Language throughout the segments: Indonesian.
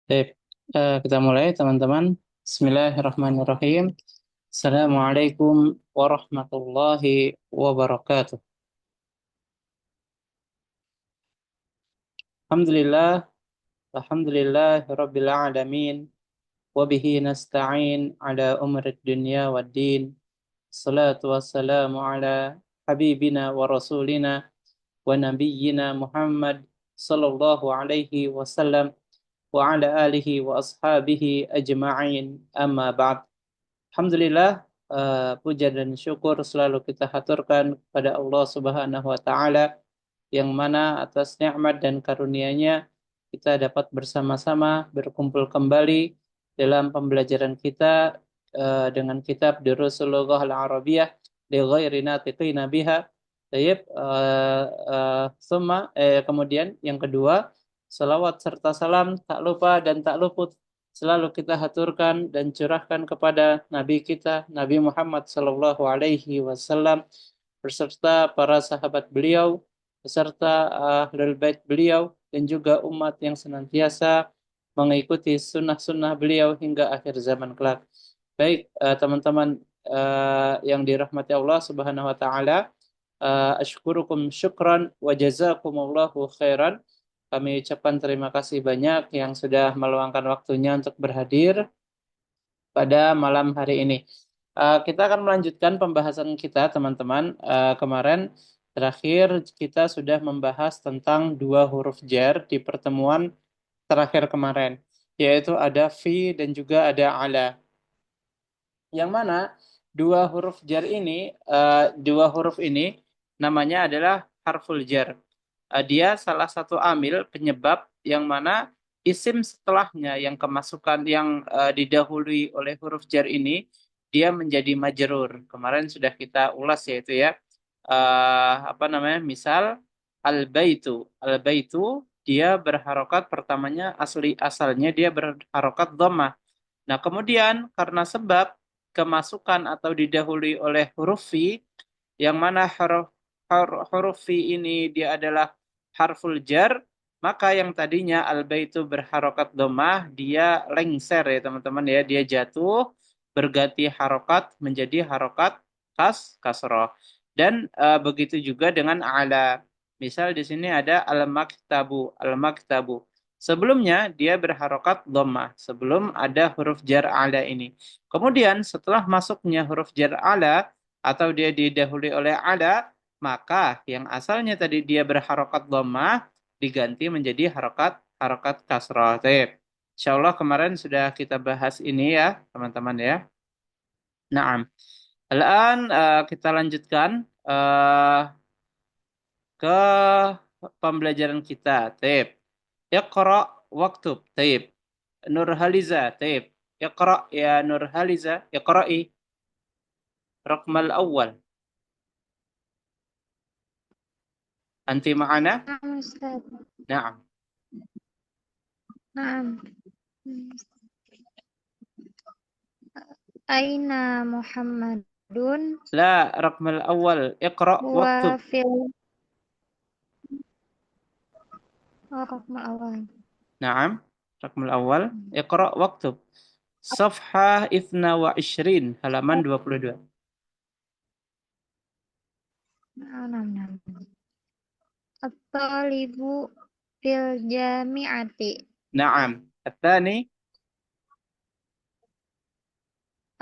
Baik, kita mulai teman-teman. Bismillahirrahmanirrahim. Assalamualaikum warahmatullahi wabarakatuh. Alhamdulillah, alhamdulillah rabbil alamin. Wa bihi nasta'in ala umrid dunya waddin. Salatu wassalamu ala habibina wa rasulina wa nabiyyina Muhammad sallallahu alaihi wasallam wa ala alihi wa ashabihi ajma'in, amma ba'd. Alhamdulillah, puja dan syukur selalu kita haturkan kepada Allah Subhanahu wa taala yang mana atas nikmat dan karunia-Nya kita dapat bersama-sama berkumpul kembali dalam pembelajaran kita dengan kitab Durusul Lughah Al-Arabiyah li ghairi natiqina biha. Tayyib, kemudian yang kedua, salawat serta salam tak lupa dan tak luput selalu kita haturkan dan curahkan kepada Nabi kita, Nabi Muhammad Sallallahu Alaihi Wasallam, beserta para sahabat beliau, beserta ahlul bait beliau, dan juga umat yang senantiasa mengikuti sunnah-sunnah beliau hingga akhir zaman kelak. Baik, teman-teman yang dirahmati Allah Subhanahu Wa Taala, asykurukum syukran wa jazakumullahu khairan. Kami ucapkan terima kasih banyak yang sudah meluangkan waktunya untuk berhadir pada malam hari ini. Kita akan melanjutkan pembahasan kita, teman-teman. Kemarin terakhir kita sudah membahas tentang dua huruf jar di pertemuan terakhir kemarin, yaitu ada fi dan juga ada ala. Yang mana dua huruf ini namanya adalah harful jar. Dia salah satu amil penyebab yang mana isim setelahnya yang kemasukan yang didahului oleh huruf jar ini dia menjadi majrur. Kemarin sudah kita ulas yaitu ya. Apa namanya? Misal al-baitu. Al-baitu dia berharokat pertamanya asalnya dia berharokat dhammah. Nah, kemudian karena sebab kemasukan atau didahului oleh huruf fi, yang mana huruf fi ini dia adalah harful jar, maka yang tadinya al-baitu berharokat dhammah, dia lengser ya teman-teman ya, dia jatuh berganti harokat menjadi harokat kasroh. Dan begitu juga dengan ala. Misal di sini ada al-maktabu, al-maktabu. Sebelumnya dia berharokat dhammah, sebelum ada huruf jar ala ini. Kemudian setelah masuknya huruf jar ala atau dia didahului oleh ala, maka yang asalnya tadi dia berharokat dhammah diganti menjadi harokat harokat kasrah. Baik. Insyaallah kemarin sudah kita bahas ini ya, teman-teman ya. Naam. Al-an kita lanjutkan ke pembelajaran kita. Baik. Iqra waktub. Baik. Nurhaliza. Baik. Iqra ya Nurhaliza. Iqra'i raqmal awal. Anti ma'ana? نعم أستاذ. Naam. نعم. أين محمد لا رقم الأول اقرأ هو واكتب. في الرقم الأول. نعم رقم الأول اقرأ واكتب. صفحة 22 halaman 22. نعم نعم. الطالب في الجامعة. نعم الثاني.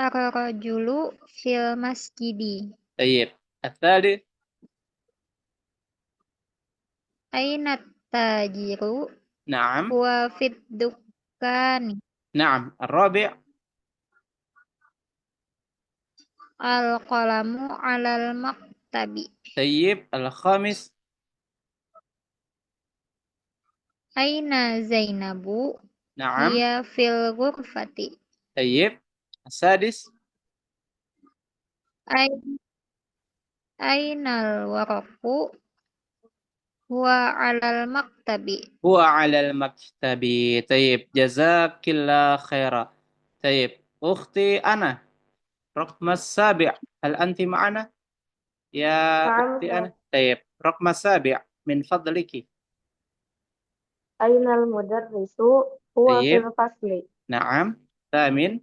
الرجل في المسجد. طيب الثالث. أين التاجر نعم. هو في الدكان. نعم الرابع. القلم على المكتب. طيب الخامس. أين زينب نعم. هي في الغرفة. طيب السادس. أين الورق هو على المكتب. هو على المكتب. طيب جزاك الله خيرا. طيب أختي أنا رقم السابع، هل أنت معنا يا نعم. أختي أنا؟ طيب رقم السابع من فضلك. أين المدرس هو في طيب. الفصل. نعم. ثامن.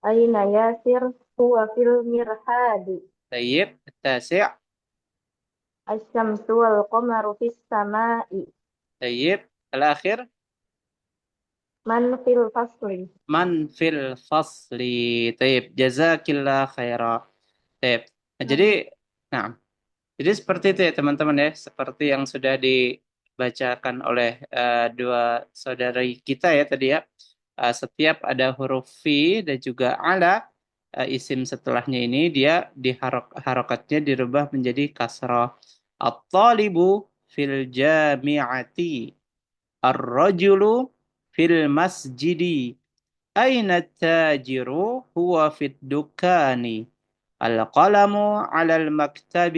أين ياسر؟ هو في المرحاض. طيب. التاسع. الشمس والقمر في السماء. طيب. الآخر. من في الفصل؟ Man fil fasli. Taib. Jazakillah khaira. Taib. Nah, نعم. nah, jadi seperti itu ya teman-teman ya. Seperti yang sudah dibacakan oleh dua saudari kita ya tadi ya. Setiap ada huruf fi dan juga ala, isim setelahnya ini dia harokatnya dirubah menjadi kasrah. At-talibu fil jami'ati. Ar-rajulu fil masjidi. أين التاجر؟ هو في الدكان. القلم على المكتب.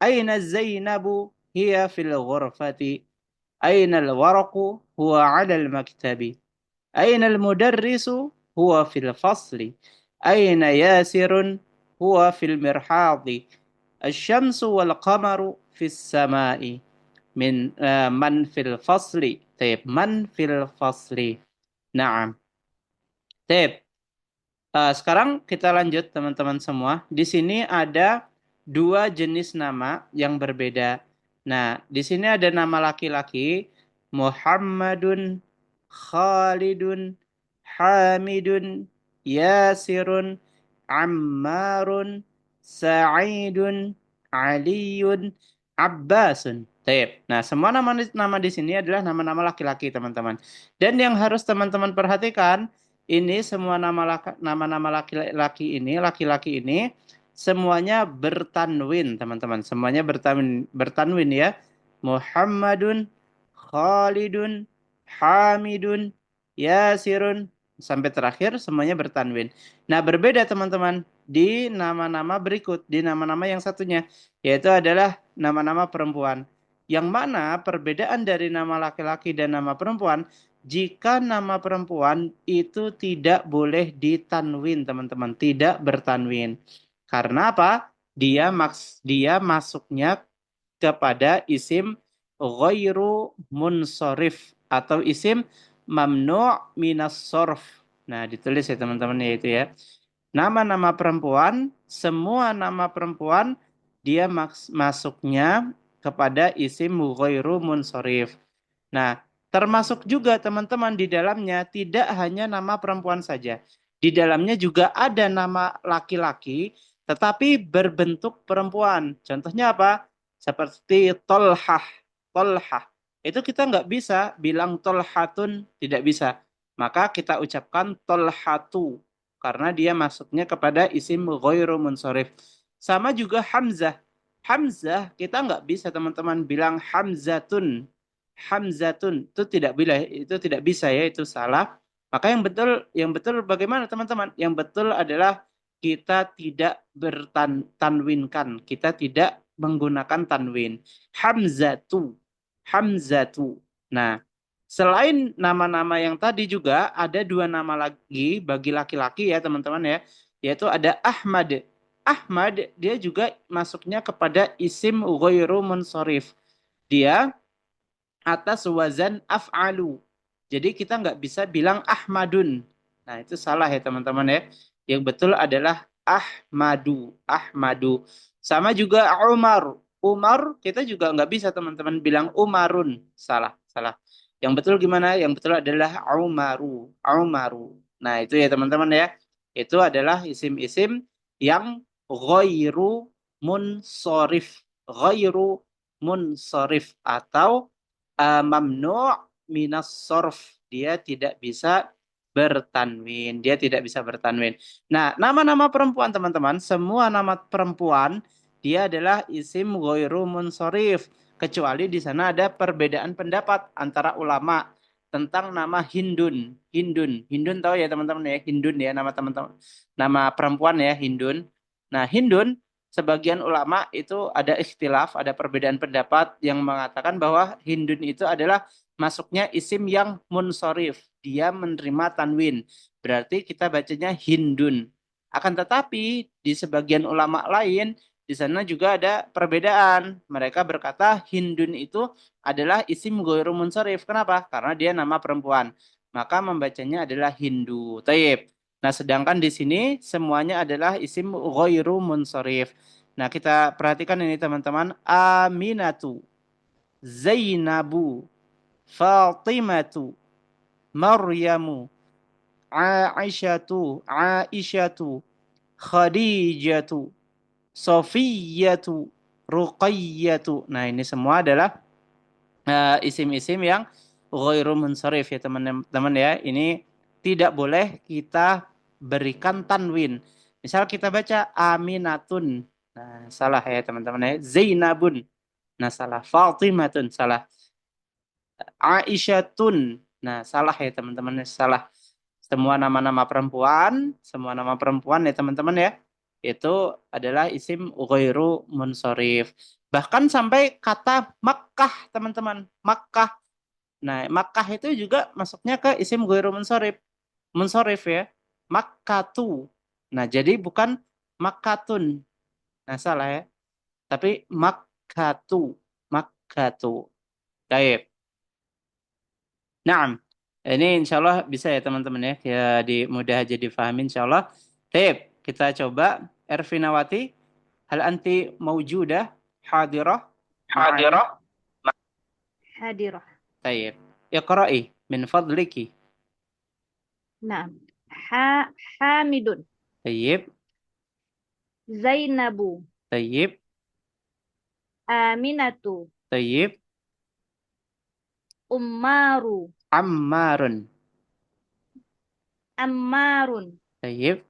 أين زينب؟ هي في الغرفة. أين الورق؟ هو على المكتب. أين المدرس؟ هو في الفصل. أين ياسر؟ هو في المرحاض. الشمس والقمر في السماء. من في الفصل. طيب من في الفصل. نعم. طيب. Sekarang kita lanjut teman-teman semua. Di sini ada dua jenis nama yang berbeda. Nah, di sini ada nama laki-laki Muhammadun, Khalidun, Hamidun, Yasirun, Ammarun, Sa'idun, Aliyun, Abbasun. Taib. Nah, semua nama-nama di sini adalah nama-nama laki-laki, teman-teman. Dan yang harus teman-teman perhatikan, ini semua nama-nama laki-laki ini semuanya bertanwin, teman-teman. Semuanya bertanwin ya. Muhammadun, Khalidun, Hamidun, Yasirun sampai terakhir semuanya bertanwin. Nah, berbeda teman-teman di nama-nama berikut, di nama-nama yang satunya, yaitu adalah nama-nama perempuan. Yang mana perbedaan dari nama laki-laki dan nama perempuan, jika nama perempuan itu tidak boleh ditanwin, teman-teman, tidak bertanwin. Karena apa? Dia masuknya kepada isim ghairu munsharif atau isim mamnu' minas sorf. Nah, ditulis ya teman-teman ya itu ya. Nama-nama perempuan, semua nama perempuan dia masuknya kepada isim ghairu munsharif. Nah, termasuk juga teman-teman di dalamnya tidak hanya nama perempuan saja. Di dalamnya juga ada nama laki-laki tetapi berbentuk perempuan. Contohnya apa? Seperti Tolhah. Tolhah. Itu kita nggak bisa bilang Tolhatun, tidak bisa. Maka kita ucapkan Tolhatu. Karena dia masuknya kepada isim ghairu munsharif. Sama juga Hamzah. Hamzah kita nggak bisa teman-teman bilang Hamzatun. Hamzatun itu tidak bisa ya, itu salah. Maka yang betul bagaimana teman-teman? Yang betul adalah kita tidak bertanwinkan, kita tidak menggunakan tanwin. Hamzatu, Hamzatu. Nah, selain nama-nama yang tadi juga ada dua nama lagi bagi laki-laki ya teman-teman ya, yaitu ada Ahmad. Ahmad dia juga masuknya kepada isim ghairu munsharif. Dia atas wazan af'alu. Jadi kita nggak bisa bilang Ahmadun. Nah itu salah ya teman-teman ya. Yang betul adalah Ahmadu. Ahmadu. Sama juga Umar. Umar kita juga nggak bisa teman-teman bilang Umarun. Salah, salah. Yang betul gimana? Yang betul adalah Umaru. Umaru. Nah itu ya teman-teman ya. Itu adalah isim-isim yang ghairu munsorif. Ghairu munsorif atau mamnu' minas sorf. Dia tidak bisa bertanwin. Dia tidak bisa bertanwin. Nah, nama-nama perempuan teman-teman, semua nama perempuan dia adalah isim ghairu munsharif. Kecuali di sana ada perbedaan pendapat antara ulama tentang nama Hindun. Hindun. Hindun tahu ya teman-teman ya, Hindun ya nama teman-teman. Nama perempuan ya Hindun. Nah, Hindun sebagian ulama itu ada ikhtilaf, ada perbedaan pendapat yang mengatakan bahwa Hindun itu adalah masuknya isim yang munsorif. Dia menerima tanwin. Berarti kita bacanya Hindun. Akan tetapi di sebagian ulama lain, di di sana juga ada perbedaan. Mereka berkata Hindun itu adalah isim ghairu munsharif. Kenapa? Karena dia nama perempuan. Maka membacanya adalah Hindu. Taib. Nah, sedangkan di sini semuanya adalah isim ghairu munsharif. Nah, kita perhatikan ini teman-teman. Aminatu, Zainabu, Fatimatu, Maryamu, Aisyatu, Khadijatu, Sofiyatu, Ruqayyatu. Nah, ini semua adalah isim-isim yang ghairu munsharif ya teman-teman ya. Ini tidak boleh kita berikan tanwin. Misal kita baca Aminatun. Nah, salah ya teman-teman ya. Zainabun. Nah, salah. Fatimatun. Salah. Aisyatun. Nah, salah ya teman-teman. Salah. Semua nama perempuan ya teman-teman ya. Itu adalah isim ghairu munsharif. Bahkan sampai kata Makkah, teman-teman. Makkah. Nah, Makkah itu juga masuknya ke isim ghairu munsharif. Munsharif ya. Makkatu. Nah, jadi bukan Makkatun. Nah, salah ya. Tapi Makkatu. Makkatu. Baik. Nah, ini insya Allah bisa ya teman-teman ya. Ya mudah aja difahami insya Allah. Baik, kita coba. Ervinawati, hal anti maujudah, hadirah, ma'ana. Hadirah. Hadirah. Baik. Iqra'i min fadliki. Nah, Hamidun, Baik, Zainabu, baik, Aminatu, baik. Ummaru, Ammarun. Ammarun, Baik,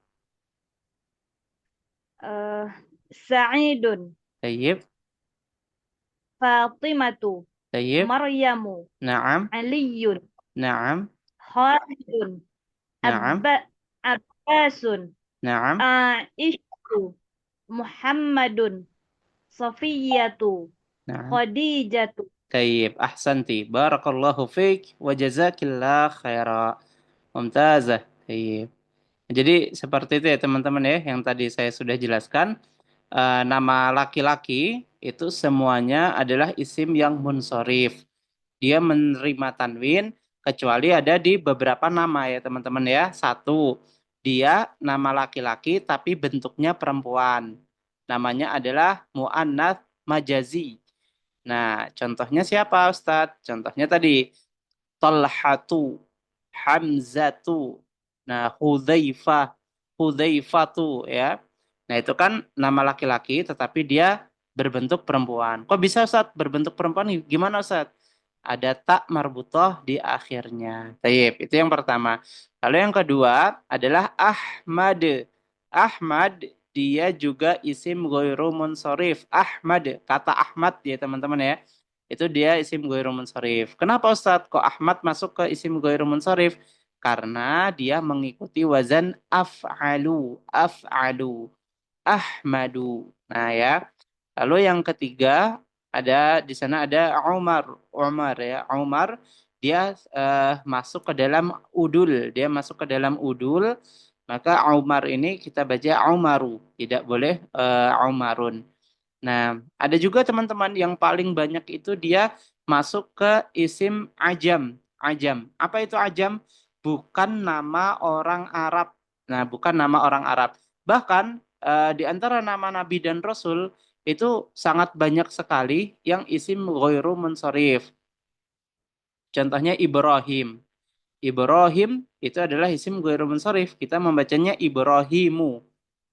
eh, Sa'idun, baik, Fatimatu, baik. Maryamu, Naam, Aliyun, naam, Khalidun, naam, Abbasun, naam. Aisyatu, Muhammadun, Safiyatu, Naam. Khadijatu. Tayyib, ahsanti. Barakallahu fiik wa jazakillah khaira. Mumtazah. Tayyib. Jadi seperti itu ya teman-teman ya yang tadi saya sudah jelaskan. Nama laki-laki itu semuanya adalah isim yang munsorif. Dia menerima tanwin kecuali ada di beberapa nama ya teman-teman ya. Satu, dia nama laki-laki tapi bentuknya perempuan. Namanya adalah mu'annats majazi. Nah, contohnya siapa Ustadz? Contohnya tadi Talhatu, Hamzatu, nah Hudzaifatu ya. Nah, itu kan nama laki-laki tetapi dia berbentuk perempuan. Kok bisa Ustadz berbentuk perempuan? Gimana Ustadz? Ada tak marbutoh di akhirnya. Taib, itu yang pertama. Lalu yang kedua adalah Ahmad. Ahmad dia juga isim ghairu munsharif. Ahmad, kata Ahmad ya teman-teman ya. Itu dia isim ghairu munsharif. Kenapa Ustadz kok Ahmad masuk ke isim ghairu munsharif? Karena dia mengikuti wazan af'alu, af'alu, Ahmadu. Nah ya. Lalu yang ketiga ada di sana ada Umar, Umar ya, Umar dia masuk ke dalam udul, dia masuk ke dalam udul, maka Umar ini kita baca Umaru, tidak boleh Umarun. Nah, ada juga teman-teman yang paling banyak itu dia masuk ke isim ajam. Ajam. Apa itu ajam? Bukan nama orang Arab. Nah, bukan nama orang Arab. Bahkan di antara nama Nabi dan Rasul itu sangat banyak sekali yang isim ghairu munsharif. Contohnya Ibrahim. Ibrahim itu adalah isim ghairu munsharif. Kita membacanya Ibrahimu.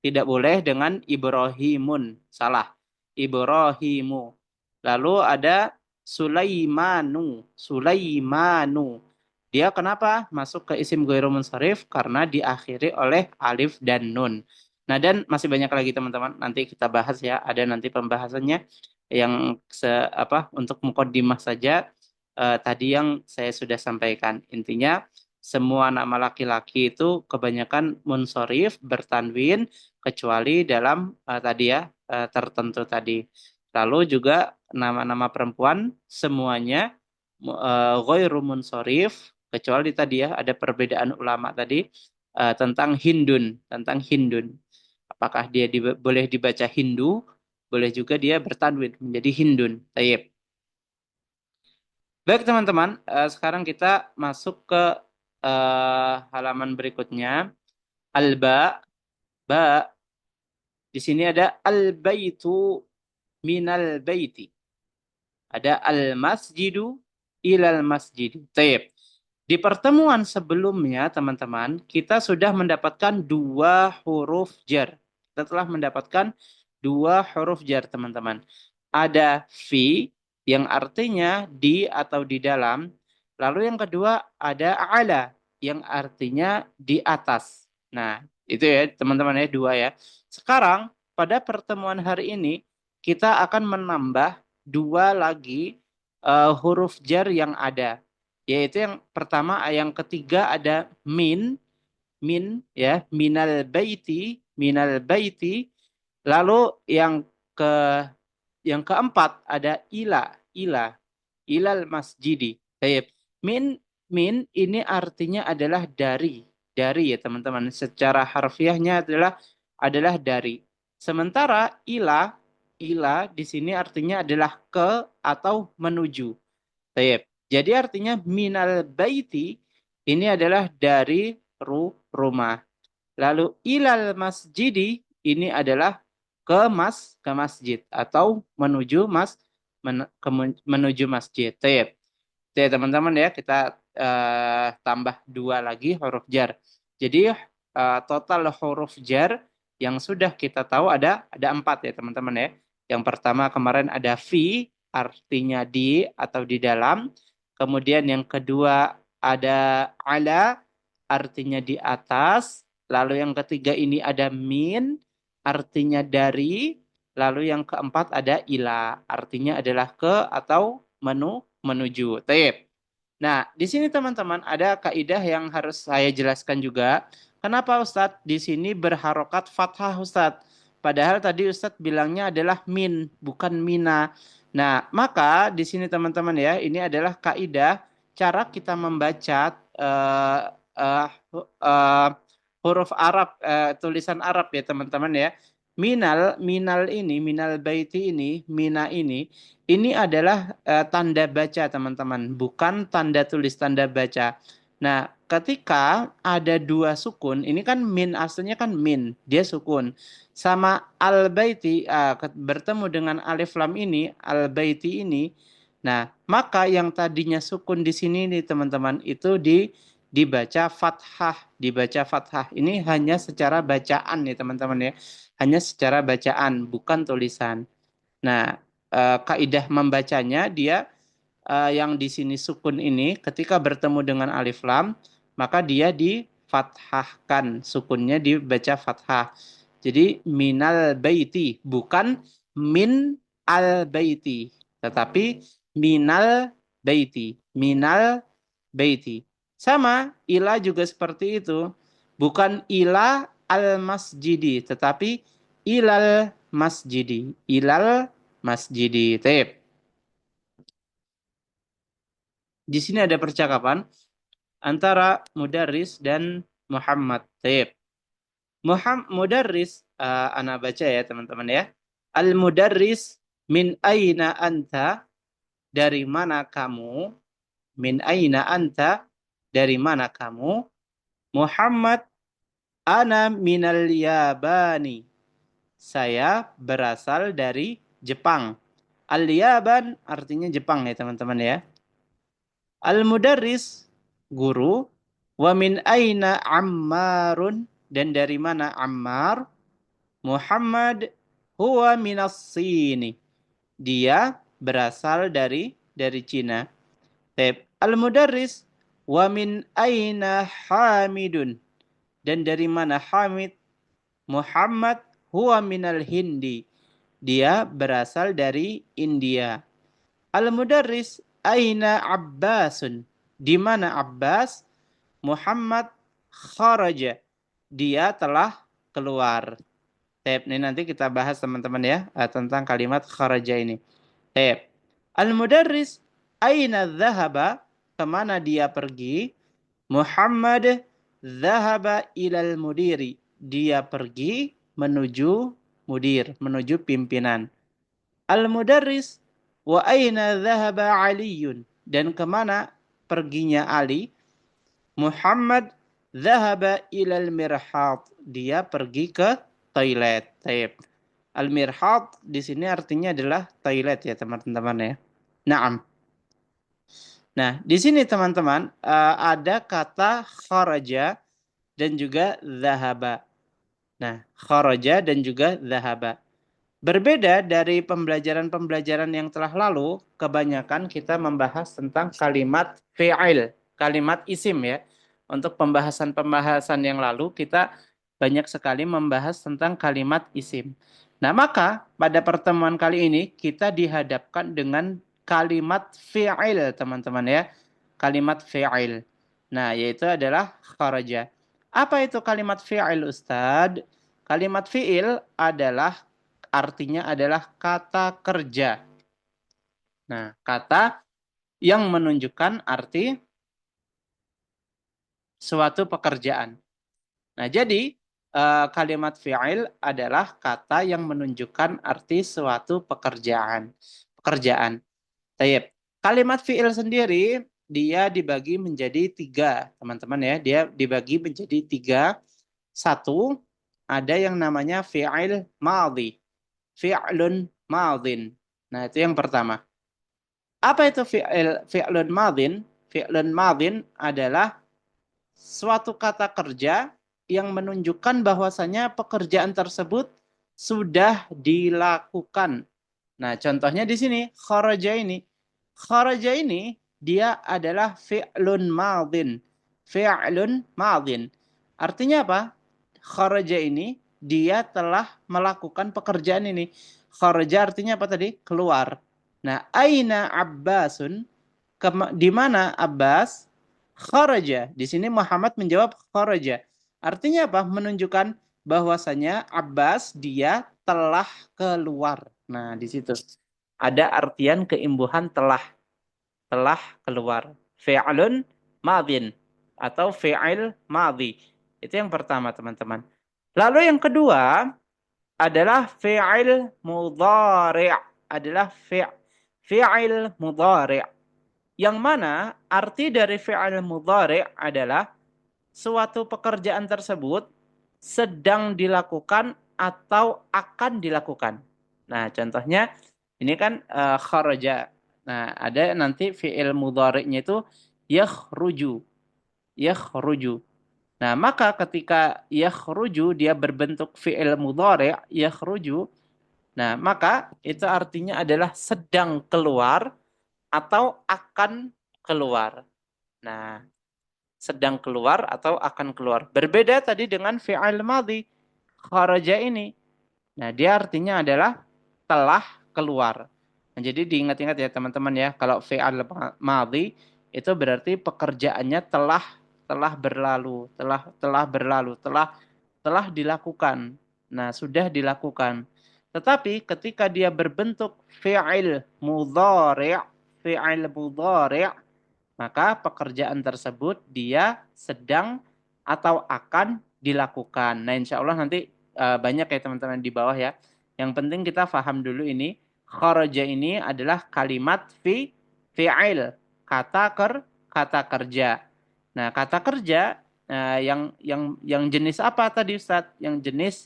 Tidak boleh dengan Ibrahimun. Salah. Ibrahimu. Lalu ada Sulaimanu. Sulaimanu. Dia kenapa masuk ke isim ghairu munsharif? Karena diakhiri oleh alif dan nun. Nah, dan masih banyak lagi teman-teman. Nanti kita bahas ya. Ada nanti pembahasannya yang untuk mukaddimah saja tadi yang saya sudah sampaikan. Intinya semua nama laki-laki itu kebanyakan munsorif bertanwin kecuali dalam tadi ya tertentu tadi. Lalu juga nama-nama perempuan semuanya ghairu munsorif kecuali tadi ya ada perbedaan ulama tadi tentang Hindun, tentang Hindun. Apakah dia boleh dibaca Hindu Boleh juga dia bertanwin menjadi Hindun. Tayyib. Baik teman-teman, sekarang kita masuk ke halaman berikutnya. Al-ba, ba. Di sini ada al-baitu minal baiti. Ada al-masjidu ilal masjid. Taib. Di pertemuan sebelumnya, teman-teman, kita sudah mendapatkan dua huruf jar. Kita telah mendapatkan dua huruf jar, teman-teman. Ada fi, yang artinya di atau di dalam. Lalu yang kedua ada ala, yang artinya di atas. Nah, itu ya, teman-teman ya, dua ya. Sekarang, pada pertemuan hari ini, kita akan menambah dua lagi huruf jar yang ada, yaitu yang pertama, yang ketiga ada min ya, minal baiti, lalu ke yang keempat ada ilal masjidi. Baik. Min ini artinya adalah dari ya teman-teman, secara harfiahnya adalah dari. Sementara ila di sini artinya adalah ke atau menuju. Baik. Jadi artinya minal baiti ini adalah dari rumah. Lalu ilal masjidi ini adalah ke masjid atau menuju masjid. Baik. Oke, teman-teman ya, kita tambah dua lagi huruf jar. Jadi total huruf jar yang sudah kita tahu ada empat ya teman-teman ya. Yang pertama kemarin ada fi, artinya di atau di dalam. Kemudian yang kedua ada ala, artinya di atas. Lalu yang ketiga ini ada min, artinya dari. Lalu yang keempat ada ila, artinya adalah ke atau menuju. Taib. Nah, di sini teman-teman ada kaidah yang harus saya jelaskan juga. Kenapa Ustadz di sini berharokat fathah Ustadz? Padahal tadi Ustadz bilangnya adalah min, bukan mina. Nah, maka di sini teman-teman ya, ini adalah kaidah cara kita membaca uh, uh, huruf Arab, tulisan Arab ya teman-teman ya. Minal baiti ini, mina ini adalah tanda baca teman-teman, bukan tanda tulis, tanda baca. Nah, ketika ada dua sukun, ini kan min, aslinya kan min, dia sukun. Sama al-baiti, bertemu dengan alif lam ini, al-baiti ini. Nah, maka yang tadinya sukun di sini nih teman-teman, itu dibaca fathah. Ini hanya secara bacaan nih teman-teman ya. Hanya secara bacaan, bukan tulisan. Nah, kaidah membacanya dia yang di sini sukun ini ketika bertemu dengan alif lam, maka dia difathahkan, sukunnya dibaca fathah. Jadi minal baiti, bukan min al baiti, tetapi minal baiti. Sama ila juga seperti itu, bukan ila al masjidi, tetapi ilal masjidi. Taib. Di sini ada percakapan antara Mudarris dan Muhammad. Taib. Mudarris, ana baca ya teman-teman ya. Al-Mudarris, min aina anta, dari mana kamu? Min aina anta, dari mana kamu? Muhammad, ana minal Yabani, saya berasal dari Jepang. Al-Yaban artinya Jepang ya teman-teman ya. Al-Mudarris, guru. Wa min aina Ammarun, dan dari mana Ammar? Muhammad, huwa minas Sini, dia berasal dari Cina. Al-Mudarris, wa min aina Hamidun, dan dari mana Hamid? Muhammad, huwa minal Hindi, dia berasal dari India. Al-Mudarris, aina Abbasun, di mana Abbas? Muhammad, kharaja, dia telah keluar. Ini nanti kita bahas teman-teman ya tentang kalimat kharaja ini. Al-Mudarris, aina dhahaba, kemana dia pergi? Muhammad, dhahaba ilal mudiri, dia pergi menuju mudir, menuju pimpinan. Al-mudarris. Wa aina dhahaba Aliyun. Dan kemana perginya Ali? Muhammad dhahaba ilal mirhad. Dia pergi ke toilet. Taib. Al-mirhad di sini artinya adalah toilet ya teman-teman ya. Naam. Nah, di sini teman-teman ada kata kharaja dan juga dhahaba. Nah, kharaja dan juga dhahaba. Berbeda dari pembelajaran-pembelajaran yang telah lalu, kebanyakan kita membahas tentang kalimat fi'il, kalimat isim ya. Untuk pembahasan-pembahasan yang lalu, kita banyak sekali membahas tentang kalimat isim. Nah, maka pada pertemuan kali ini, kita dihadapkan dengan kalimat fi'il, teman-teman ya. Kalimat fi'il. Nah, yaitu adalah kharaja. Apa itu kalimat fi'il, Ustadz? Kalimat fi'il adalah artinya adalah kata kerja. Nah, kata yang menunjukkan arti suatu pekerjaan. Nah, jadi kalimat fi'il adalah kata yang menunjukkan arti suatu pekerjaan. Pekerjaan. Tayyib. Kalimat fi'il sendiri dia dibagi menjadi 3, teman-teman ya. Dia dibagi menjadi 3. Satu, ada yang namanya fi'il madhi. Fi'lun madhin. Nah, itu yang pertama. Apa itu fi'lun madhin? Fi'lun madhin adalah suatu kata kerja yang menunjukkan bahwasanya pekerjaan tersebut sudah dilakukan. Nah, contohnya di sini, kharaja ini. Kharaja ini, dia adalah fi'lun madhin. Fi'lun madhin. Artinya apa? Kharaja ini, dia telah melakukan pekerjaan ini. Kharaja artinya apa tadi? Keluar. Nah, aina Abbasun? Di mana Abbas? Kharaja. Di sini Muhammad menjawab kharaja. Artinya apa? Menunjukkan bahwasanya Abbas dia telah keluar. Nah, di situ ada artian keimbuhan telah keluar. Fi'lun madhin atau fi'il madhi. Itu yang pertama, teman-teman. Lalu yang kedua adalah fi'il mudhari'. Adalah fi'il mudhari'. Yang mana arti dari fi'il mudhari' adalah suatu pekerjaan tersebut sedang dilakukan atau akan dilakukan. Nah, contohnya ini kan kharaja. Nah, ada nanti fi'il mudhari'nya itu yakhruju. Yakhruju. Nah, maka ketika yakhruju dia berbentuk fi'il mudhari' yakhruju. Nah, maka itu artinya adalah sedang keluar atau akan keluar. Nah, sedang keluar atau akan keluar. Berbeda tadi dengan fi'il madhi. Kharaja ini. Nah, dia artinya adalah telah keluar. Nah, jadi diingat-ingat ya teman-teman ya, kalau fi'il madhi itu berarti pekerjaannya telah berlalu, telah dilakukan. Nah, sudah dilakukan. Tetapi ketika dia berbentuk fi'il mudhari', maka pekerjaan tersebut dia sedang atau akan dilakukan. Nah, insya Allah nanti banyak ya teman-teman di bawah ya. Yang penting kita paham dulu ini. Kharaja ini adalah kalimat fi'il. Kata kerja. Nah, kata kerja yang jenis apa tadi Ustaz? Yang jenis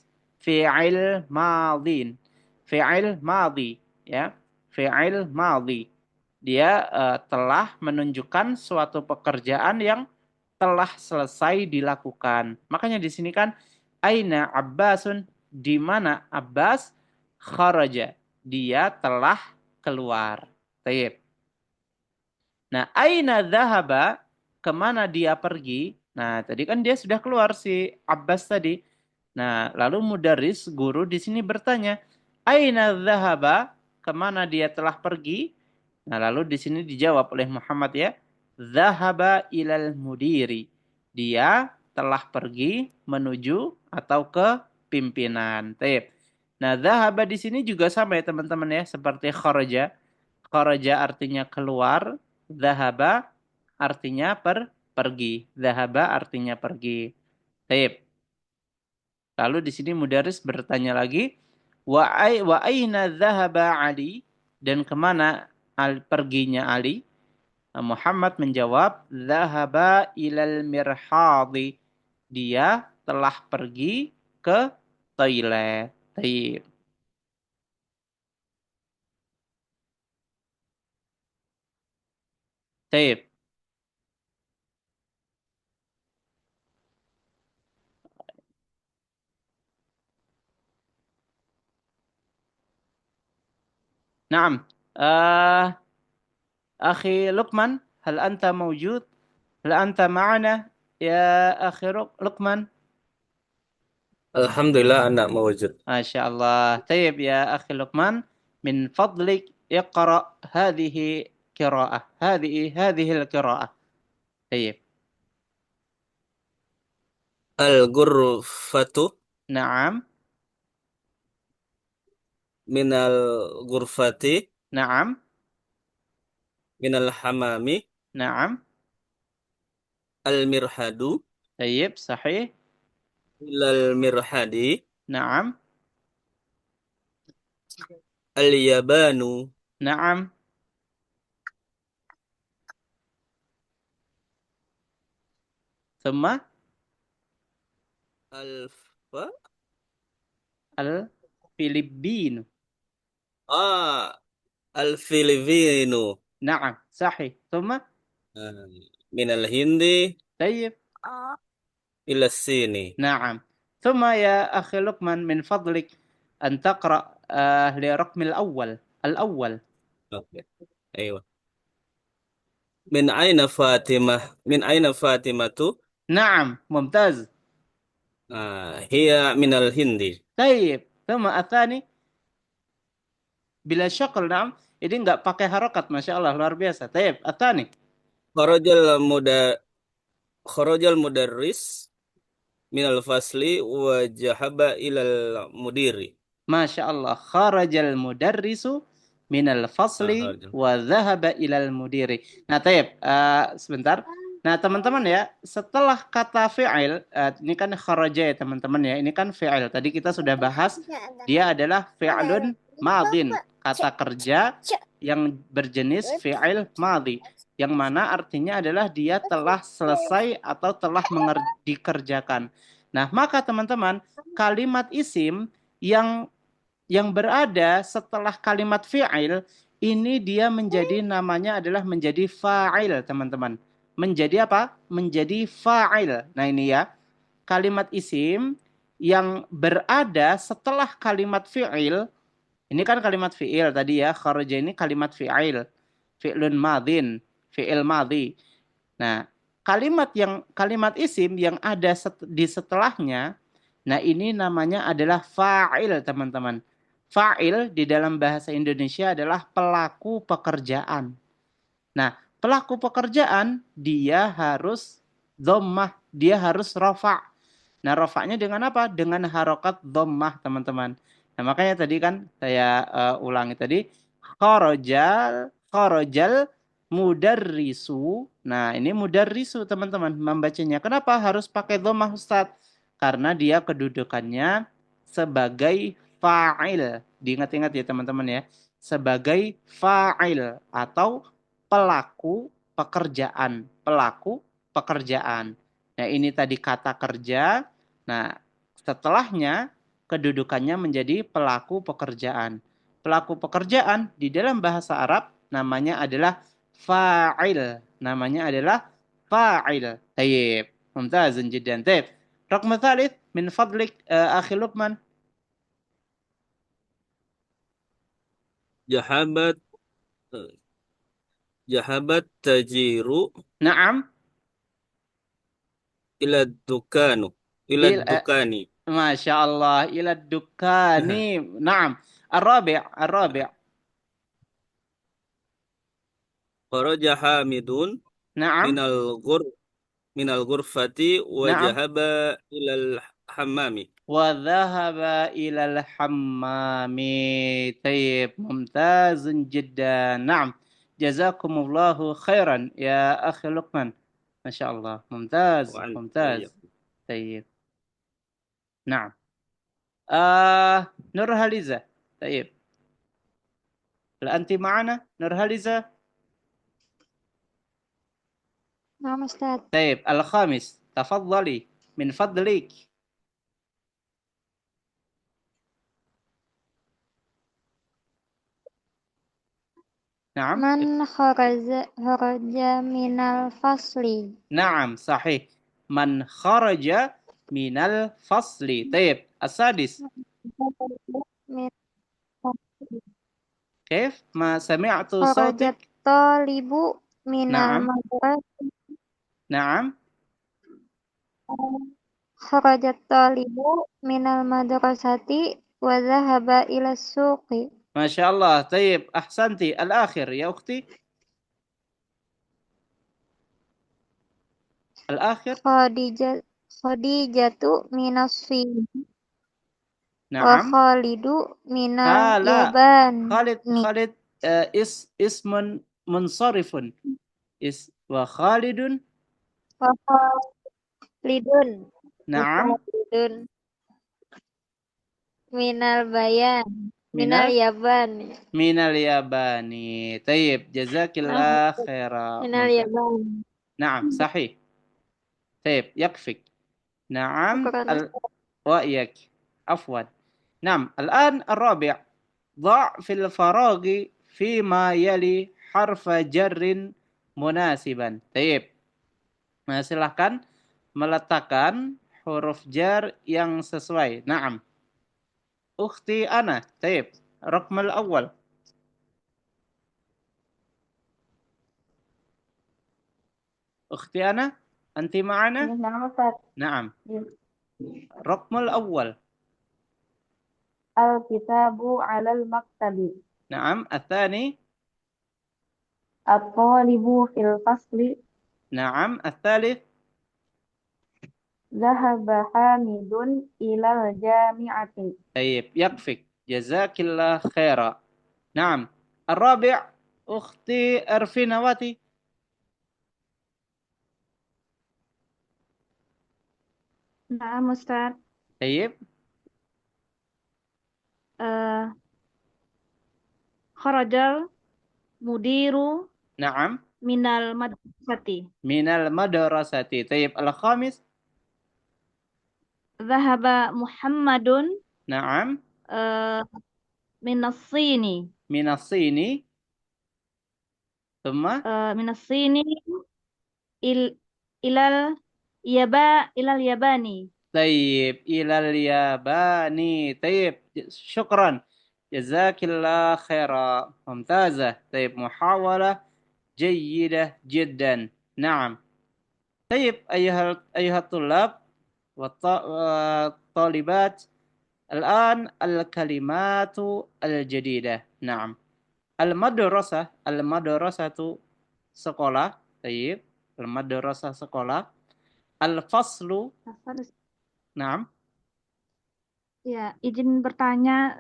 fi'il madhin. Fi'il madhi ya. Fi'il madhi. Dia telah menunjukkan suatu pekerjaan yang telah selesai dilakukan. Makanya di sini kan aina Abbasun, di mana Abbas kharaja, dia telah keluar. Taib. Nah, aina dhahaba, kemana dia pergi? Nah, tadi kan dia sudah keluar si Abbas tadi. Nah, lalu mudaris guru di sini bertanya, aina dhahaba, kemana dia telah pergi? Nah, lalu di sini dijawab oleh Muhammad ya, dhahaba ilal mudiri. Dia telah pergi menuju atau ke pimpinan. Taib. Nah, dhahaba di sini juga sama ya teman-teman ya, seperti kharaja. Kharaja artinya keluar, dhahaba artinya pergi. Dhahaba artinya pergi. Taib. Lalu di sini mudaris bertanya lagi, Wa aina dhahaba Ali? Dan kemana perginya Ali? Muhammad menjawab, dhahaba ilal mirhadi. Dia telah pergi ke toilet. Taib. Taib. نعم. آه أخي لقمان، هل أنت موجود؟ هل أنت معنا يا أخي لقمان؟ Alhamdulillah anak mewujud. ما شاء الله. طيب يا أخي لقمان، من فضلك اقرأ هذه قراءة، هذه القراءة. طيب. Al-ghurfatu نعم. minal ghurfati نعم. minal hamami نعم. al-mirhadu طيب صحيح. ilal mirhadi نعم. al-yabanu نعم. ثم alfa الفلبين. ah al-filipino نعم صحيح. ثم minal hindi طيب. ila sini. نعم. ثم يا أخي لقمان، من فضلك أن تقرأ لرقم الأول. الأول. Oke. Ayo. Min aina Fatimah tu نعم ممتاز. hiya minal hindi. طيب ثم الثاني bila syakl. نعم ini nggak pakai harokat, masya Allah luar biasa. طيب الثاني. Kharajal muda kharajal mudarris minal fasli wa jahaba ilal mudiri. masya Allah, kharajal mudarrisu minal fasli Kharajal. wa dhahaba ilal mudiri. Nah طيب sebentar. Nah teman-teman ya, setelah kata fi'il, ini kan kharaja ya teman-teman ya, ini kan fi'il. Tadi kita sudah bahas, dia adalah fi'lun madin, kata kerja yang berjenis fi'il madhi, yang mana artinya adalah dia telah selesai atau telah dikerjakan. Nah maka teman-teman, kalimat isim yang berada setelah kalimat fi'il, ini dia menjadi namanya adalah menjadi fa'il teman-teman. Menjadi apa? Menjadi fa'il. Nah ini ya, kalimat isim yang berada setelah kalimat fi'il, ini kan kalimat fi'il tadi ya, kharaja ini kalimat fi'il, fi'lun madin, fi'il madhi. Nah, kalimat isim yang ada di setelahnya, nah ini namanya adalah fa'il teman-teman. Fa'il di dalam bahasa Indonesia adalah pelaku pekerjaan. Nah, pelaku pekerjaan dia harus dhammah, dia harus rafa'. Nah, rafa'nya dengan apa? Dengan harokat dhammah, teman-teman. Nah, makanya tadi kan saya ulangi tadi, kharajal mudarrisu. Nah, ini mudarrisu, teman-teman, membacanya. Kenapa harus pakai dhammah, Ustadz? Karena dia kedudukannya sebagai fa'il. Diingat-ingat ya, teman-teman ya. Sebagai fa'il atau pelaku pekerjaan. Pelaku pekerjaan. Nah, ini tadi kata kerja. Nah, setelahnya kedudukannya menjadi pelaku pekerjaan. Pelaku pekerjaan di dalam bahasa Arab namanya adalah fa'il. Namanya adalah fa'il. Tayyib. Mumtazun jiddan. Tayyib. Raqm thalith min fadlik akhi Luqman. Jahabat jahabat tajiru Naam. ila dukanu ila dukani. Masya Allah. Ila dukani. Naam. Ar-rabi'. Kharaja Hamidun Naam. minal ghur minal ghurfati wa Naam. jahaba ilal hammami. وذهب إلى الحمام. طيب ممتاز جدا. نعم جزاكم الله خيرا يا أخي لقمان. ما شاء الله ممتاز Wa ممتاز. طيب نعم. نورهاليزا. طيب، هل أنت معنا نورهاليزا؟ نعم أستاذ. طيب، الخامس، تفضلي من فضلك. نعم. من خرج من الفصل. نعم صحيح، من خرج من الفصل. طيب، السادس، من كيف ما سمعت خرج صوتك؟ الطالب من نعم. المدرسة. نعم. خرج الطالب من المدرسة وذهب إلى السوق. ما شاء الله. طيب، أحسنتي. الآخر يا أختي، الآخر. خديجة من الصين نعم. وخالد من لا، اليابان. خالد اسم منصرف. وخالد. وخالد نعم. من البيان من من اليابان. من اليابان. طيب، جزاك نعم الله خيرا. من ممتاز. اليابان. نعم صحيح. طيب، يكفيك. نعم. شكرا. وإياك. عفوا. نعم، الآن الرابع، ضع في الفراغ فيما يلي حرف جر مناسبا. طيب، nah, silahkan meletakkan huruf jar yang sesuai. Naam. Ukhti ana. طيب. رقم الأول. أختي أنا، أنت معنا؟ نعم أستاذ. نعم. رقم الأول. الكتاب على المكتب. نعم. الثاني. الطالب في الفصل. نعم. الثالث. ذهب حامد إلى الجامعة. طيب، يكفيك. جزاك الله خيرا. نعم. الرابع، أختي أرفينواتي. نعم أستاذ. طيب. خرج المدير نعم. من المدرسة. من المدرسة. طيب، الخامس. ذهب محمد نعم. من الصين. من الصين. ثم. من الصين إلى إلى اليابان. طيب، إلى اليابان. طيب، شكرا. جزاك الله خيرا. ممتازة. طيب، محاولة جيدة جدا. نعم. طيب، أيها الطلاب والطالبات، الآن الكلمات الجديدة. نعم. المدرسة sekolah. طيب. المدرسة sekolah. الفصل. نعم. Ya, izin bertanya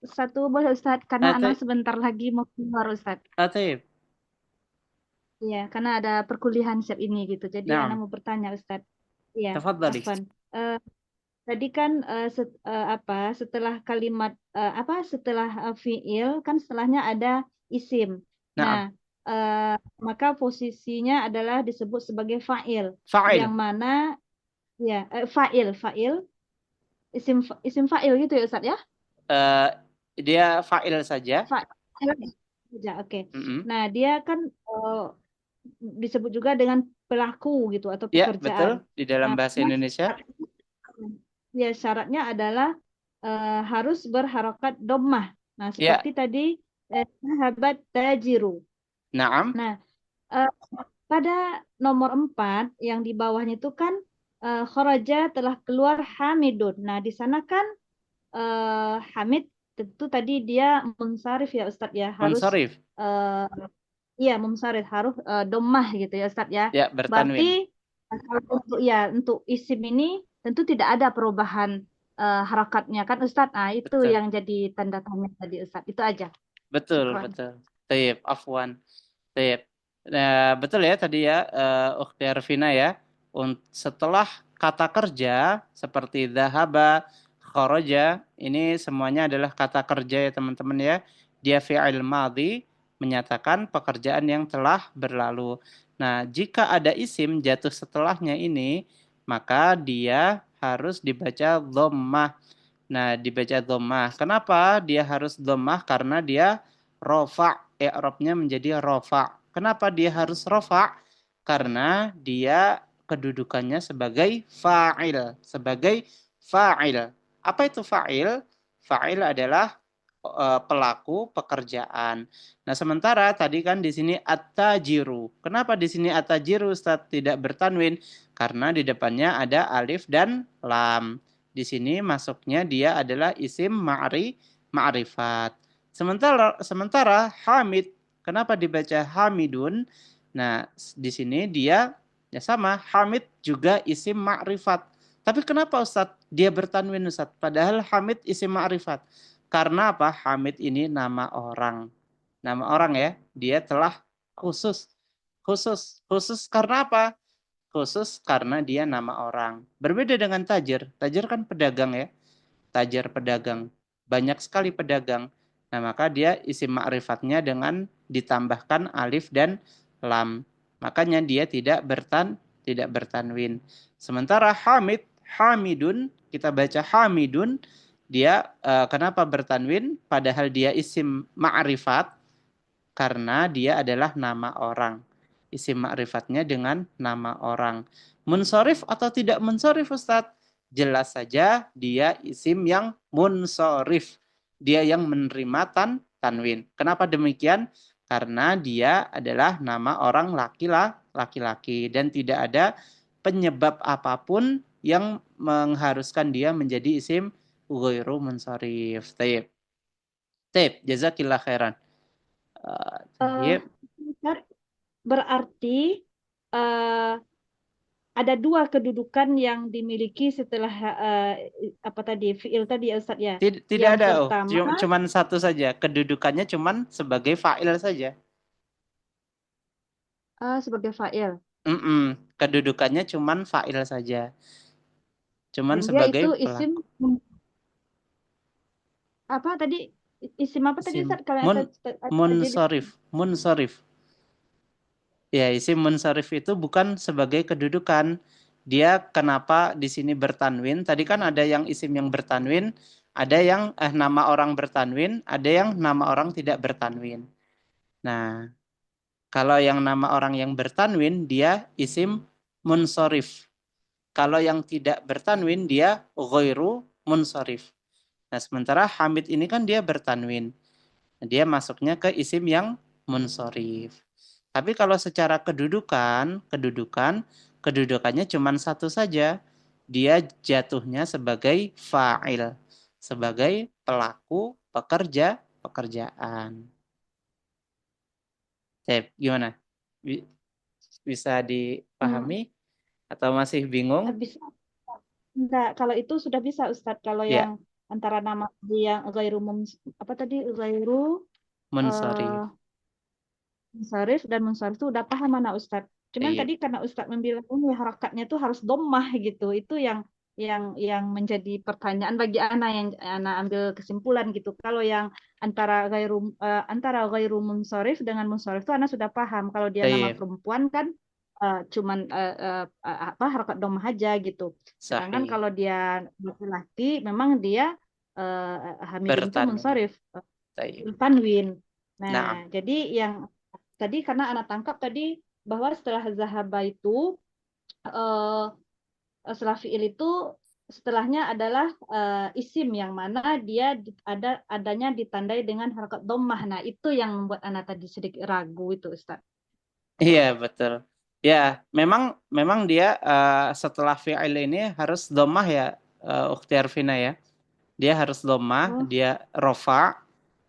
satu boleh Ustadz, karena anak طيب. sebentar lagi mau keluar Ustadz. طيب. Ya, karena ada perkuliahan siap ini gitu. Jadi anak نعم. mau bertanya Ustadz. Ya, تفضلي. Afwan. Tadi kan setelah kalimat setelah fiil kan setelahnya ada isim. نعم. Nah, maka posisinya adalah disebut sebagai fa'il, yang فاعل. mana ya fa'il isim fa'il gitu ya Ustadz ya? Dia fa'il saja. Fa'il saja, oke. Mm-mm. Nah, dia kan disebut juga dengan pelaku gitu atau Ya, betul. pekerjaan. Di dalam Nah, bahasa Indonesia. ya syaratnya adalah harus berharokat dhammah. Nah, Ya. seperti tadi sahabat tajiru. Naam. Nah, pada nomor 4 yang di bawahnya itu kan kharaja telah keluar Hamidun. Nah, di sana kan Hamid tentu tadi dia munsharif ya Ustadz ya, harus Munsharif. iya munsharif, harus dhammah gitu ya Ustadz ya. Ya, bertanwin. Berarti untuk isim ini tentu tidak ada perubahan harakatnya kan Ustadz. Nah, itu Betul. yang jadi tanda tanya tadi Ustadz. Itu aja. Betul, Syukran. betul. Taib, afwan. Taib. Betul ya tadi ya, Ukhti Arfina ya. Setelah kata kerja seperti dhahaba, kharaja ini semuanya adalah kata kerja ya teman-teman ya. Dia fi'il madhi menyatakan pekerjaan yang telah berlalu. Nah, jika ada isim jatuh setelahnya ini, maka dia harus dibaca dhammah. Nah, dibaca dhammah. Kenapa dia harus dhammah? Karena dia rofa'. I'rabnya menjadi rofa'. Kenapa dia harus rofa'? Karena dia kedudukannya sebagai fa'il. Sebagai fa'il. Apa itu fa'il? Fa'il adalah pelaku pekerjaan. Nah, sementara tadi kan di sini at-tajiru. Kenapa di sini at-tajiru Ustaz tidak bertanwin? Karena di depannya ada alif dan lam. Di sini masuknya dia adalah isim ma'rifat. Sementara Hamid, kenapa dibaca Hamidun? Nah, di sini dia ya sama, Hamid juga isim ma'rifat. Tapi kenapa Ustadz dia bertanwin Ustadz? Padahal Hamid isim ma'rifat. Karena apa? Hamid ini nama orang. Nama orang ya. Dia telah khusus. Khusus karena apa? Khusus karena dia nama orang. Berbeda dengan tajir. Tajir kan pedagang ya. Tajir pedagang. Banyak sekali pedagang. Nah, maka dia isim ma'rifatnya dengan ditambahkan alif dan lam. Makanya dia tidak bertanwin. Sementara Hamid, Hamidun, kita baca Hamidun, dia kenapa bertanwin? Padahal dia isim ma'rifat karena dia adalah nama orang. Isim ma'rifatnya dengan nama orang. Munsorif atau tidak munsorif Ustadz? Jelas saja dia isim yang munsorif. Dia yang menerima tanwin. Kenapa demikian? Karena dia adalah nama orang laki-laki dan tidak ada penyebab apapun yang mengharuskan dia menjadi isim ghairu munsharif. Taib. Jazakillah khairan. Taib. Ustaz, berarti eh, ada dua kedudukan yang dimiliki setelah apa tadi fiil tadi ya Ustaz ya. Tidak Yang ada, pertama cuman satu saja. Kedudukannya cuman sebagai fa'il saja. sebagai fa'il Kedudukannya cuman fa'il saja. Cuman dan dia sebagai itu isim pelaku. apa tadi isim apa tadi Isim Ustaz kalau yang munsorif. Ya, isim munsharif itu bukan sebagai kedudukan. Dia kenapa di sini bertanwin? Tadi kan ada yang isim yang bertanwin, ada yang nama orang bertanwin, ada yang nama orang tidak bertanwin. Nah, kalau yang nama orang yang bertanwin, dia isim munsharif. Kalau yang tidak bertanwin, dia ghairu munsharif. Nah, sementara Hamid ini kan dia bertanwin. Dia masuknya ke isim yang munsharif. Tapi kalau secara kedudukannya cuma satu saja. Dia jatuhnya sebagai fa'il, sebagai pelaku pekerjaan. Gimana? Bisa dipahami atau masih bingung? bisa enggak kalau itu sudah bisa Ustadz kalau Ya, yang antara nama yang ghairu apa tadi ghairu munsharif. munsharif dan munsharif itu udah paham mana Ustadz. Cuman Iya. tadi karena Ustadz membilang ini harakatnya tuh harus dhammah gitu. Itu yang menjadi pertanyaan bagi Ana yang Ana ambil kesimpulan gitu. Kalau yang antara ghairu munsharif dengan munsharif itu Ana sudah paham. Kalau dia nama Iya. perempuan kan cuman apa harakat dhammah aja gitu. Sedangkan Sahih. kalau dia laki-laki memang dia Hamidun itu Bertanwin. munsharif Taib. tanwin. Nah, Nah, jadi yang tadi karena anak tangkap tadi bahwa setelah zahaba itu setelah fiil itu setelahnya adalah isim yang mana dia adanya ditandai dengan harakat dhammah. Nah, itu yang membuat anak tadi sedikit ragu itu Ustaz. iya betul. Ya, memang dia setelah fi'il ini harus dhammah ya, Ukhti Arfina ya. Dia harus dhammah, Oh, dia rofa.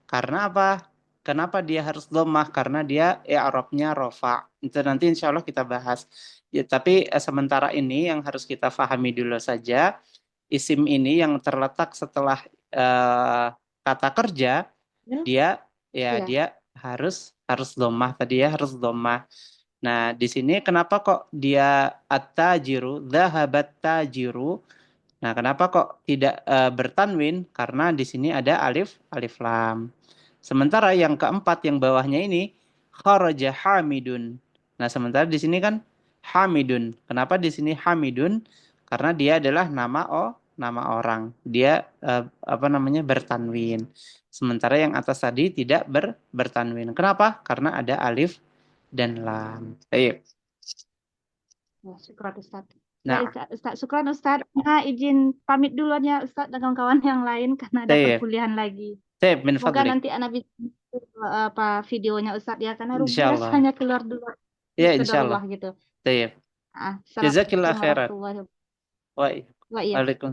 Karena apa? Kenapa dia harus dhammah? Karena dia i'rabnya rofa. Itu nanti insya Allah kita bahas. Ya, tapi sementara ini yang harus kita pahami dulu saja, isim ini yang terletak setelah kata kerja, ya, dia ya. dia harus dhammah tadi ya, harus dhammah. Nah, di sini kenapa kok dia at-tajiru, dhahabat tajiru? Nah, kenapa kok tidak bertanwin? Karena di sini ada alif lam. Sementara yang keempat yang bawahnya ini kharaja hamidun. Nah, sementara di sini kan hamidun. Kenapa di sini hamidun? Karena dia adalah nama orang. Dia apa namanya bertanwin. Sementara yang atas tadi tidak bertanwin. Kenapa? Karena ada alif dan lam. Baik. Ya, syukran Ustaz. Nah, Ustaz, syukran Ustaz. Nah, izin pamit duluan ya Ustaz dengan kawan yang lain karena ada baik. perkuliahan lagi. Baik, min Semoga fadlik. nanti anak bisa videonya Ustaz ya karena rugi Insyaallah. rasanya keluar dulu Ya, qadarullah insyaallah. gitu. Baik. Jazakillah Assalamualaikum khairan. warahmatullahi Wa- wabarakatuh.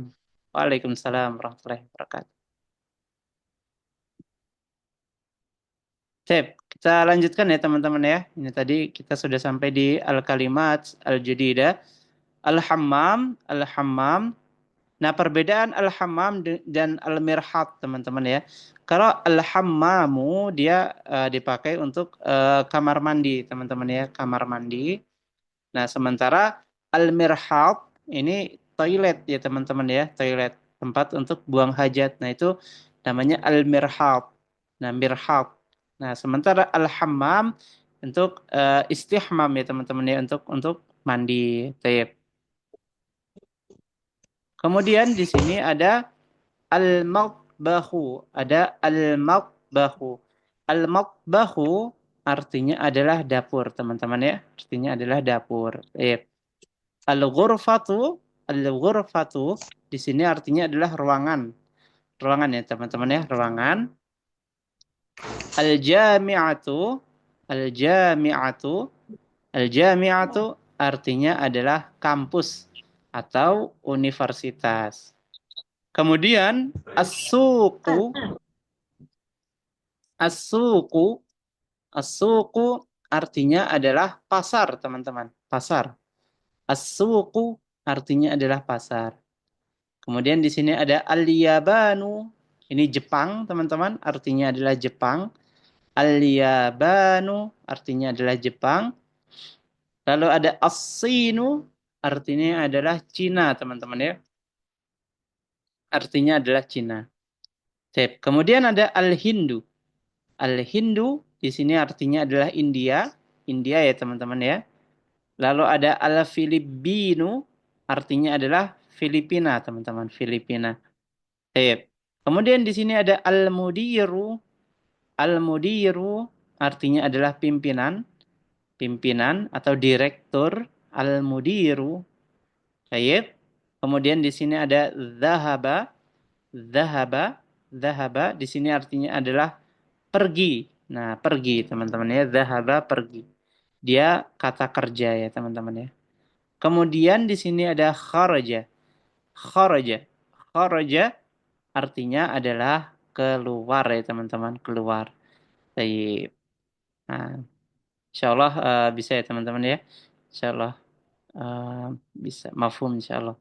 Waalaikumsalam warahmatullahi wabarakatuh. Sip, kita lanjutkan ya teman-teman ya. Ini tadi kita sudah sampai di al-kalimat al-jadidah. Al-hammam, al-hammam. Nah, perbedaan al-hammam dan al-mirhat teman-teman ya. Kalau al-hammamu dia dipakai untuk kamar mandi teman-teman ya, kamar mandi. Nah, sementara al-mirhat ini toilet ya teman-teman ya, toilet tempat untuk buang hajat. Nah, itu namanya al-mirhat. Nah, mirhat. Nah, sementara al-hammam untuk istihmam ya teman-teman ya, untuk mandi. Taib. Kemudian di sini ada al-matbahu, ada al-matbahu. Al-matbahu artinya adalah dapur, teman-teman ya. Artinya adalah dapur. Taib. Al-ghurfatu, al-ghurfatu di sini artinya adalah ruangan. Ruangan ya teman-teman ya, ruangan. Al-jami'atu, al-jami'atu, al-jami'atu artinya adalah kampus atau universitas. Kemudian as-suqu, as-suqu, as-suqu artinya adalah pasar, teman-teman. Pasar. As-suqu artinya adalah pasar. Kemudian di sini ada al-yabanu. Ini Jepang, teman-teman. Artinya adalah Jepang. Al-yabanu artinya adalah Jepang. Lalu ada as-sinu artinya adalah Cina, teman-teman ya. Artinya adalah Cina. Sip. Kemudian ada al-Hindu. Al-Hindu di sini artinya adalah India. India ya, teman-teman ya. Lalu ada al-Filipinu artinya adalah Filipina, teman-teman. Filipina. Sip. Kemudian di sini ada al-mudiru. Al-mudiru artinya adalah pimpinan, pimpinan atau direktur. Al-mudiru. Baik. Kemudian di sini ada zahaba, zahaba, zahaba. Di sini artinya adalah pergi. Nah, pergi teman-teman ya. Zahaba pergi. Dia kata kerja ya teman-teman ya. Kemudian di sini ada kharaja. Kharaja. Kharaja artinya adalah keluar ya teman-teman, keluar. Baik. Nah, insyaallah bisa ya teman-teman ya. Insyaallah bisa mafhum insyaallah.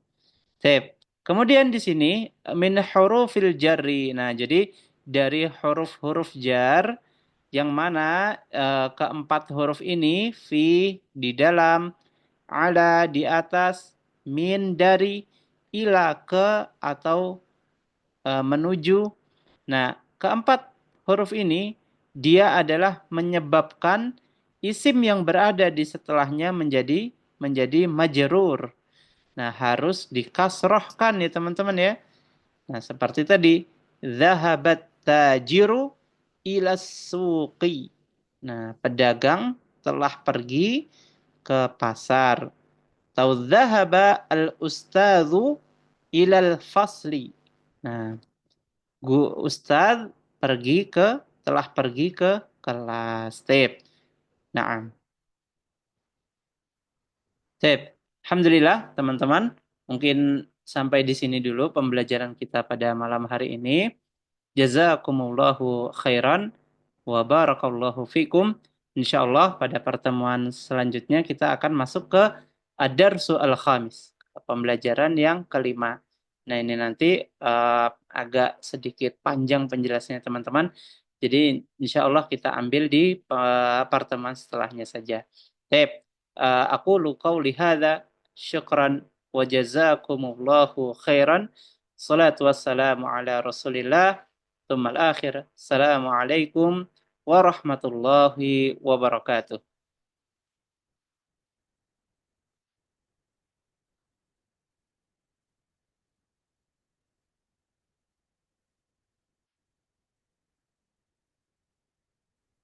Sip. Kemudian di sini min hurufil jarri. Nah, jadi dari huruf-huruf jar yang mana keempat huruf ini fi di dalam, ala di atas, min dari, ila ke atau menuju. Nah, keempat huruf ini dia adalah menyebabkan isim yang berada di setelahnya menjadi majrur. Nah, harus dikasrohkan ya teman-teman ya. Nah, seperti tadi, zahabat tajiru ila suqi. Nah, pedagang telah pergi ke pasar. Atau zahaba al-ustadzu ilal fasli. Nah, ustadz telah pergi ke kelas. Tip. Nah, tip. Alhamdulillah, teman-teman. Mungkin sampai di sini dulu pembelajaran kita pada malam hari ini. Jazakumullahu khairan wa barakallahu fikum. Insyaallah pada pertemuan selanjutnya kita akan masuk ke ad-darsu al-khamis, pembelajaran yang kelima. Nah, ini nanti agak sedikit panjang penjelasannya teman-teman. Jadi insyaallah kita ambil di pertemuan setelahnya saja. Baik, aku qauli hadza syukran wa jazakumullahu khairan. Salatu wassalamu ala Rasulillah. Tsummal akhir. Assalamualaikum warahmatullahi wabarakatuh.